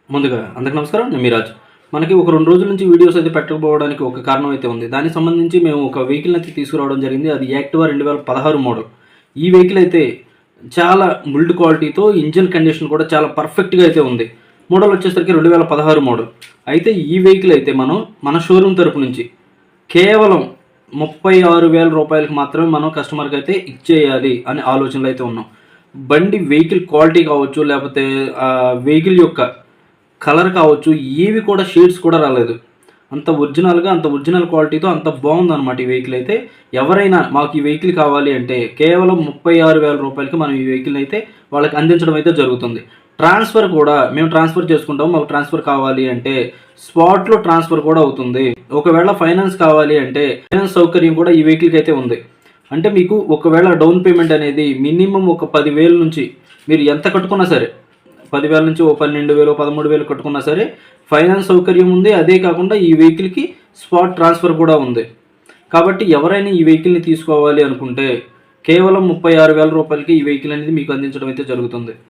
ముందుగా అందరికీ నమస్కారం. నేను మీరాజ్. మనకి ఒక 2 రోజుల నుంచి వీడియోస్ అయితే పెట్టకపోవడానికి ఒక కారణం అయితే ఉంది. దానికి సంబంధించి మేము ఒక వెహికల్‌ని అయితే తీసుకురావడం జరిగింది. అది యాక్టివా 2016 మోడల్. ఈ వెహికల్ అయితే చాలా బిల్డ్ క్వాలిటీతో ఇంజిన్ కండిషన్ కూడా చాలా పర్ఫెక్ట్‌గా అయితే ఉంది. మోడల్ వచ్చేసరికి 2016 మోడల్. అయితే ఈ వెహికల్ అయితే మన షోరూమ్ తరపు నుంచి కేవలం రూ. 36,000 మాత్రమే మనం కస్టమర్‌కి అయితే ఇచ్చేయాలి అనే ఆలోచనలో అయితే ఉన్నాం. బండి వెహికల్ క్వాలిటీ కావచ్చు, లేకపోతే వెహికల్ యొక్క కలర్ కావచ్చు, ఏవి కూడా షేడ్స్ కూడా రాలేదు. అంత ఒరిజినల్ క్వాలిటీతో అంత బాగుందనమాట ఈ వెహికల్ అయితే. ఎవరైనా మాకు ఈ వెహికల్ కావాలి అంటే కేవలం రూ. 36,000 మనం ఈ వెహికల్ని అయితే వాళ్ళకి అందించడం అయితే జరుగుతుంది. ట్రాన్స్ఫర్ కూడా మేము ట్రాన్స్ఫర్ చేసుకుంటాము. మాకు ట్రాన్స్ఫర్ కావాలి అంటే స్పాట్లో ట్రాన్స్ఫర్ కూడా అవుతుంది. ఒకవేళ ఫైనాన్స్ కావాలి అంటే ఫైనాన్స్ సౌకర్యం కూడా ఈ వెహికల్కి అయితే ఉంది. అంటే మీకు ఒకవేళ డౌన్ పేమెంట్ అనేది మినిమం ఒక 10,000 నుంచి మీరు ఎంత కట్టుకున్నా సరే, 10,000 నుంచి ఓ 12,000, 13,000 కట్టుకున్నా సరే ఫైనాన్స్ సౌకర్యం ఉంది. అదే కాకుండా ఈ వెహికల్కి స్పాట్ ట్రాన్స్ఫర్ కూడా ఉంది. కాబట్టి ఎవరైనా ఈ వెహికల్ని తీసుకోవాలి అనుకుంటే కేవలం రూ. 36,000 ఈ వెహికల్ అనేది మీకు అందించడం అయితే జరుగుతుంది.